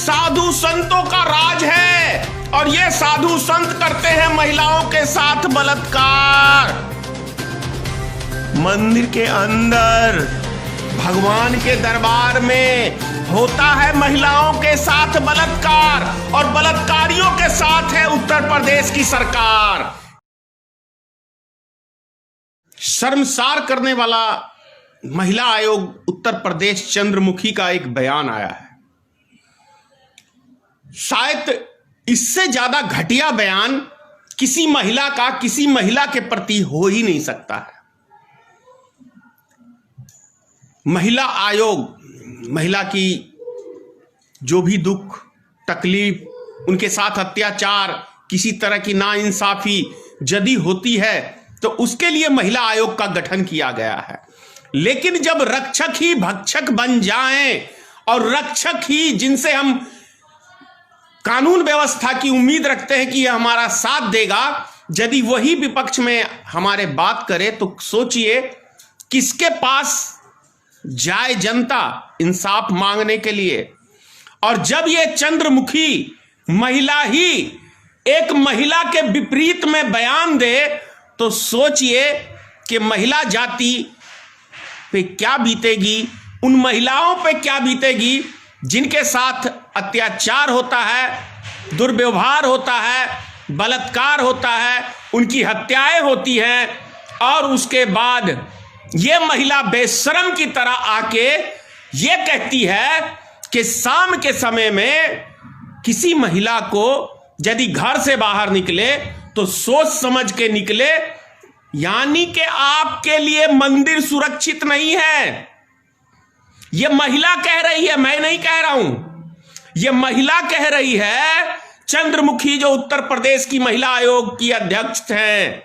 साधु संतों का राज है और ये साधु संत करते हैं महिलाओं के साथ बलात्कार। मंदिर के अंदर भगवान के दरबार में होता है महिलाओं के साथ बलात्कार और बलात्कारियों के साथ है उत्तर प्रदेश की सरकार। शर्मसार करने वाला महिला आयोग उत्तर प्रदेश चंद्रमुखी का एक बयान आया है। शायद इससे ज्यादा घटिया बयान किसी महिला का किसी महिला के प्रति हो ही नहीं सकता है। महिला आयोग महिला की जो भी दुख तकलीफ, उनके साथ अत्याचार, किसी तरह की नाइंसाफी यदि होती है तो उसके लिए महिला आयोग का गठन किया गया है। लेकिन जब रक्षक ही भक्षक बन जाएं और रक्षक ही जिनसे हम कानून व्यवस्था की उम्मीद रखते हैं कि यह हमारा साथ देगा, यदि वही विपक्ष में हमारे बात करे तो सोचिए किसके पास जाए जनता इंसाफ मांगने के लिए। और जब ये चंद्रमुखी महिला ही एक महिला के विपरीत में बयान दे तो सोचिए कि महिला जाति पे क्या बीतेगी, उन महिलाओं पे क्या बीतेगी जिनके साथ अत्याचार होता है, दुर्व्यवहार होता है, बलात्कार होता है, उनकी हत्याएं होती हैं और उसके बाद ये महिला बेशर्म की तरह आके ये कहती है कि शाम के समय में किसी महिला को यदि घर से बाहर निकले तो सोच समझ के निकले, यानी कि आपके लिए मंदिर सुरक्षित नहीं है। यह महिला कह रही है, मैं नहीं कह रहा हूं, यह महिला कह रही है। चंद्रमुखी जो उत्तर प्रदेश की महिला आयोग की अध्यक्ष हैं,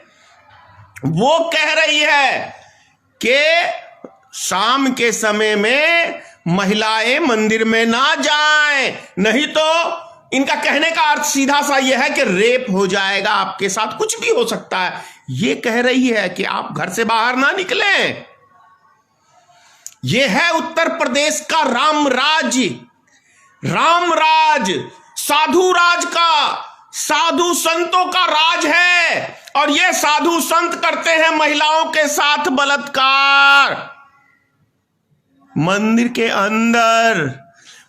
वो कह रही है कि शाम के समय में महिलाएं मंदिर में ना जाएं, नहीं तो इनका कहने का अर्थ सीधा सा यह है कि रेप हो जाएगा, आपके साथ कुछ भी हो सकता है। ये कह रही है कि आप घर से बाहर ना निकलें। यह है उत्तर प्रदेश का रामराज, साधु राज का, साधु संतों का राज है और ये साधु संत करते हैं महिलाओं के साथ बलात्कार। मंदिर के अंदर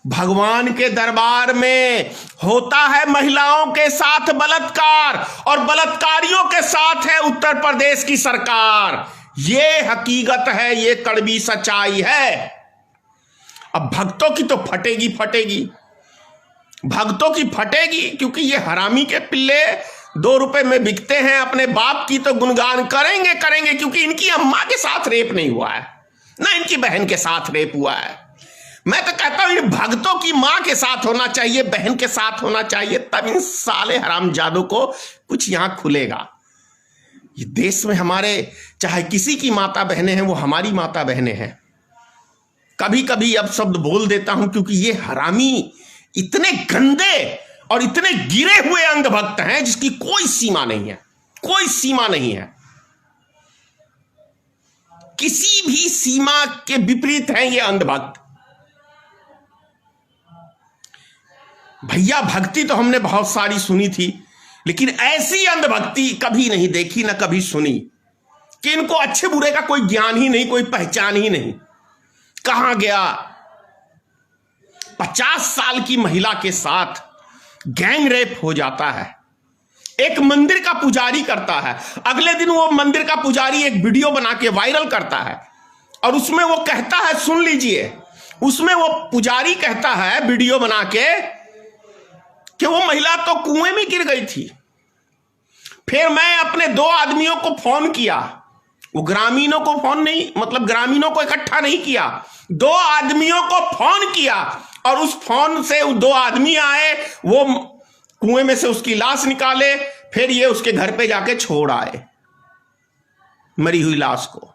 भगवान के दरबार में होता है महिलाओं के साथ बलात्कार और बलात्कारियों के साथ है उत्तर प्रदेश की सरकार। ये हकीकत है, ये कड़वी सच्चाई है। अब भक्तों की तो फटेगी, भक्तों की फटेगी, क्योंकि ये हरामी के पिल्ले 2 रुपए में बिकते हैं। अपने बाप की तो गुणगान करेंगे क्योंकि इनकी अम्मा के साथ रेप नहीं हुआ है, ना इनकी बहन के साथ रेप हुआ है। मैं तो कहता हूं ये भक्तों की मां के साथ होना चाहिए, बहन के साथ होना चाहिए, तब इन साले हरामजादों को कुछ यहां खुलेगा। ये देश में हमारे चाहे किसी की माता बहनें हैं, वो हमारी माता बहनें हैं। कभी कभी अब शब्द बोल देता हूं क्योंकि ये हरामी इतने गंदे और इतने गिरे हुए अंधभक्त हैं जिसकी कोई सीमा नहीं है, कोई सीमा नहीं है, किसी भी सीमा के विपरीत हैं ये अंधभक्त। भैया भक्ति तो हमने बहुत सारी सुनी थी, लेकिन ऐसी अंधभक्ति कभी नहीं देखी, ना कभी सुनी, कि इनको अच्छे बुरे का कोई ज्ञान ही नहीं, कोई पहचान ही नहीं। कहां गया 50 साल की महिला के साथ गैंग रेप हो जाता है, एक मंदिर का पुजारी करता है। अगले दिन वो मंदिर का पुजारी एक वीडियो बना के वायरल करता है और उसमें वो कहता है, सुन लीजिए, उसमें वो पुजारी कहता है वीडियो बना के कि वो महिला तो कुएं में गिर गई थी। फिर मैं अपने 2 आदमियों को फोन किया, वो ग्रामीणों को फोन नहीं, मतलब ग्रामीणों को इकट्ठा नहीं किया, 2 आदमियों को फोन किया और उस फोन से 2 आदमी आए, वो कुएं में से उसकी लाश निकाले, फिर ये उसके घर पे जाके छोड़ आए मरी हुई लाश को।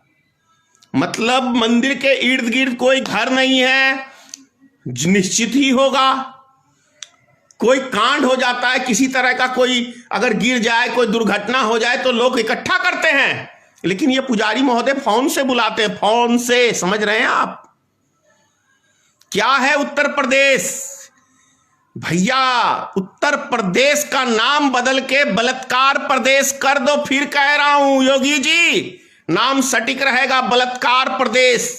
मतलब मंदिर के इर्द गिर्द कोई घर नहीं है, निश्चित ही होगा कोई कांड हो जाता है, किसी तरह का कोई अगर गिर जाए, कोई दुर्घटना हो जाए तो लोग इकट्ठा करते हैं। लेकिन ये पुजारी महोदय फोन से बुलाते हैं, फोन से। समझ रहे हैं आप क्या है उत्तर प्रदेश? भैया उत्तर प्रदेश का नाम बदल के बलात्कार प्रदेश कर दो। फिर कह रहा हूं योगी जी, नाम सटीक रहेगा, बलात्कार प्रदेश।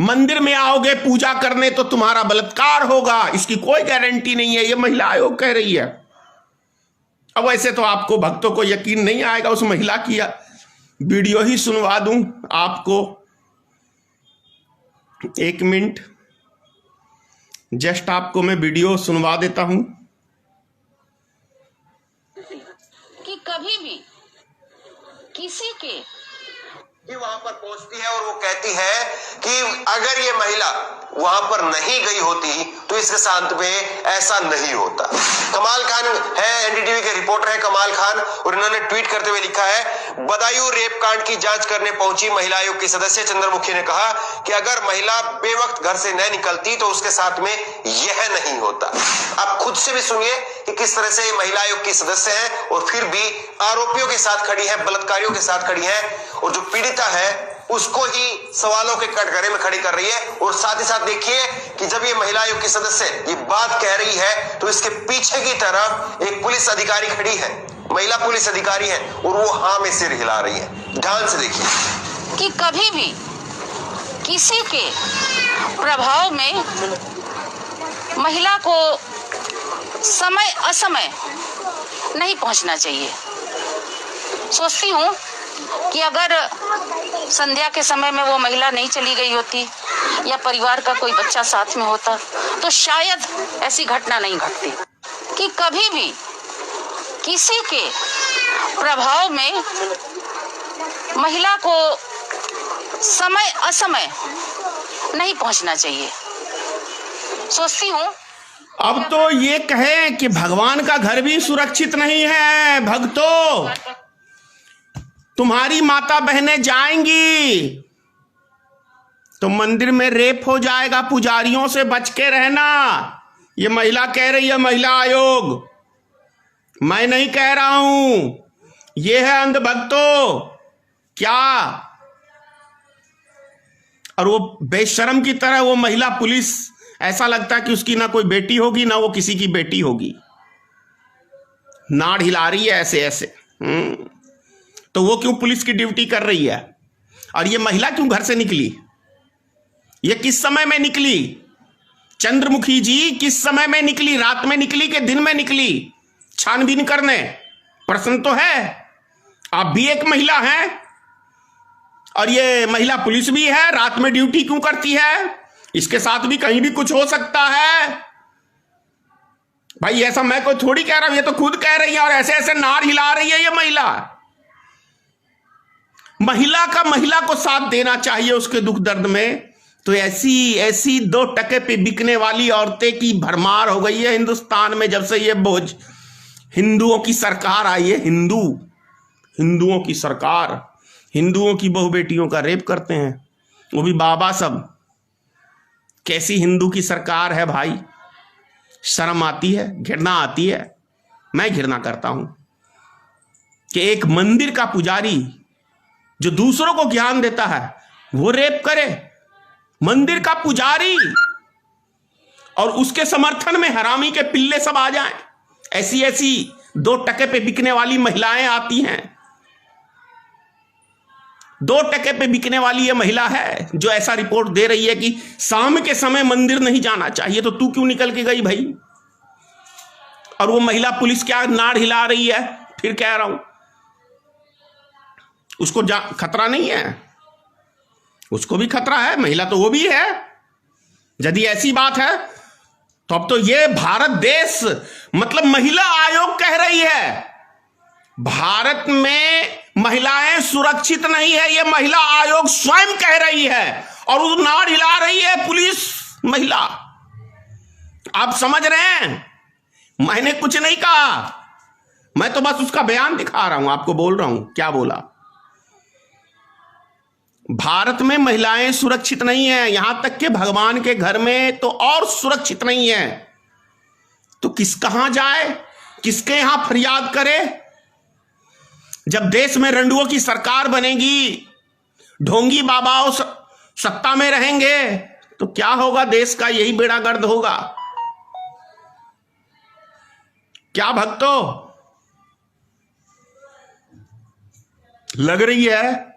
मंदिर में आओगे पूजा करने तो तुम्हारा बलात्कार होगा, इसकी कोई गारंटी नहीं है, ये महिला आयोग कह रही है। अब वैसे तो आपको भक्तों को यकीन नहीं आएगा, उस महिला की वीडियो ही सुनवा दूं आपको। 1 मिनट, जस्ट आपको मैं वीडियो सुनवा देता हूं कि कभी भी किसी के वहां पर पहुंचती है और वो कहती है कि अगर ये महिला वहां पर नहीं गई होती तो इसके साथ में ऐसा नहीं होता। कमाल खान है, एनडीटीवी के रिपोर्टर है कमाल खान, और इन्होंने ट्वीट करते हुए लिखा है, बदायूं रेप कांड की जांच करने पहुंची महिला आयोग की सदस्य चंद्रमुखी ने कहा कि अगर महिला बेवक्त घर से न निकलती तो उसके साथ में यह नहीं होता। आप खुद से भी सुनिए कि किस तरह से महिला आयोग की सदस्य है और फिर भी आरोपियों के साथ खड़ी है, बलात्कारियों के साथ खड़ी है, और जो पीड़िता है उसको ही सवालों के कटघरे में खड़ी कर रही है। और साथ ही साथ देखिए कि जब ये महिला आयोग की सदस्य ये बात कह रही है तो इसके पीछे की तरफ एक पुलिस अधिकारी खड़ी है, महिला पुलिस अधिकारी है, और वो हाँ में सिर हिला रही है। ध्यान से देखिए कि कभी भी किसी के प्रभाव में महिला को समय असमय नहीं पहुंचना चाहिए। सोचती हूँ कि अगर संध्या के समय में वो महिला नहीं चली गई होती या परिवार का कोई बच्चा साथ में होता तो शायद ऐसी घटना नहीं घटती। कि कभी भी किसी के प्रभाव में महिला को समय असमय नहीं पहुंचना चाहिए। सोचती हूँ अब तो ये कहें कि भगवान का घर भी सुरक्षित नहीं है। भक्तों, तुम्हारी माता बहनें जाएंगी तो मंदिर में रेप हो जाएगा, पुजारियों से बच के रहना। ये महिला कह रही है, महिला आयोग, मैं नहीं कह रहा हूं, ये है अंधभक्तों क्या। और वो बेशर्म की तरह वो महिला पुलिस, ऐसा लगता है कि उसकी ना कोई बेटी होगी ना वो किसी की बेटी होगी, नाड़ हिला रही है ऐसे ऐसे। तो वो क्यों पुलिस की ड्यूटी कर रही है? और ये महिला क्यों घर से निकली? ये किस समय में निकली? चंद्रमुखी जी किस समय में निकली? रात में निकली कि दिन में निकली? छानबीन करने, प्रश्न तो है। आप भी एक महिला हैं और ये महिला पुलिस भी है, रात में ड्यूटी क्यों करती है? इसके साथ भी कहीं भी कुछ हो सकता है भाई। ऐसा मैं कोई थोड़ी कह रहा हूं, ये तो खुद कह रही है और ऐसे ऐसे नार हिला रही है ये महिला। महिला का महिला को साथ देना चाहिए उसके दुख दर्द में। तो ऐसी 2 टके पे बिकने वाली औरतें की भरमार हो गई है हिंदुस्तान में जब से ये बोझ हिंदुओं की सरकार आई है। हिंदुओं की सरकार हिंदुओं की बहु बेटियों का रेप करते हैं, वो भी बाबा सब। कैसी हिंदू की सरकार है भाई, शर्म आती है, घृणा आती है। मैं घृणा करता हूं कि एक मंदिर का पुजारी जो दूसरों को ज्ञान देता है वो रेप करे। मंदिर का पुजारी, और उसके समर्थन में हरामी के पिल्ले सब आ जाएं। ऐसी 2 टके पे बिकने वाली महिलाएं आती हैं। 2 टके पे बिकने वाली ये महिला है जो ऐसा रिपोर्ट दे रही है कि शाम के समय मंदिर नहीं जाना चाहिए। तो तू क्यों निकल के गई भाई? और वो महिला पुलिस क्या नाड़ हिला रही है? फिर कह रहा हूं, उसको खतरा नहीं है? उसको भी खतरा है, महिला तो वो भी है। यदि ऐसी बात है तो अब तो ये भारत देश, मतलब महिला आयोग कह रही है भारत में महिलाएं सुरक्षित नहीं है, ये महिला आयोग स्वयं कह रही है। और उस नाड़ हिला रही है पुलिस महिला। आप समझ रहे हैं, मैंने कुछ नहीं कहा, मैं तो बस उसका बयान दिखा रहा हूं, आपको बोल रहा हूं क्या बोला। भारत में महिलाएं सुरक्षित नहीं है, यहां तक कि भगवान के घर में तो और सुरक्षित नहीं है। तो कहां जाए, किसके यहां फरियाद करे? जब देश में रंडुओं की सरकार बनेगी, ढोंगी बाबाओं सत्ता में रहेंगे, तो क्या होगा देश का? यही बेड़ा गर्द होगा। क्या भक्तों, लग रही है?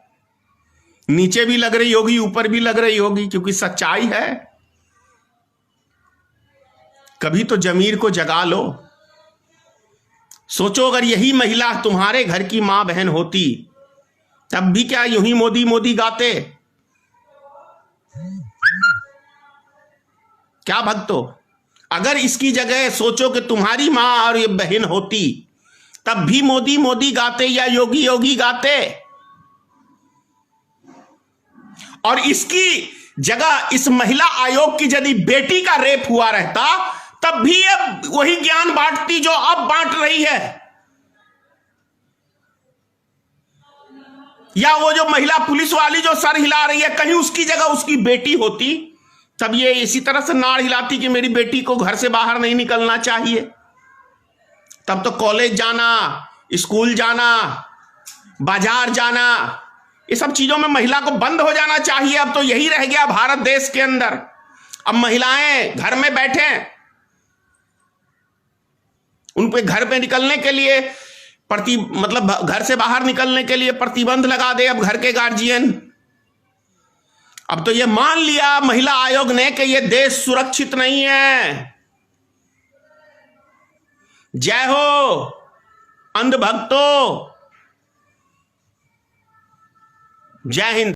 नीचे भी लग रही होगी, ऊपर भी लग रही होगी, क्योंकि सच्चाई है। कभी तो जमीर को जगा लो। सोचो, अगर यही महिला तुम्हारे घर की मां बहन होती, तब भी क्या यूं ही मोदी मोदी गाते? क्या भक्तों, अगर इसकी जगह सोचो कि तुम्हारी मां और ये बहन होती, तब भी मोदी मोदी गाते या योगी योगी गाते? और इसकी जगह इस महिला आयोग की यदि बेटी का रेप हुआ रहता, तब भी ये वही ज्ञान बांटती जो अब बांट रही है। या वो जो महिला पुलिस वाली जो सर हिला रही है, कहीं उसकी जगह उसकी बेटी होती, तब ये इसी तरह से नाड़ हिलाती कि मेरी बेटी को घर से बाहर नहीं निकलना चाहिए। तब तो कॉलेज जाना, स्कूल जाना, बाजार जाना, ये सब चीजों में महिला को बंद हो जाना चाहिए। अब तो यही रह गया भारत देश के अंदर। अब महिलाएं घर में बैठे, उन पे घर पे निकलने के लिए मतलब घर से बाहर निकलने के लिए प्रतिबंध लगा दे अब घर के गार्जियन। अब तो ये मान लिया महिला आयोग ने कि ये देश सुरक्षित नहीं है। जय हो अंध भक्तों, जय हिंद।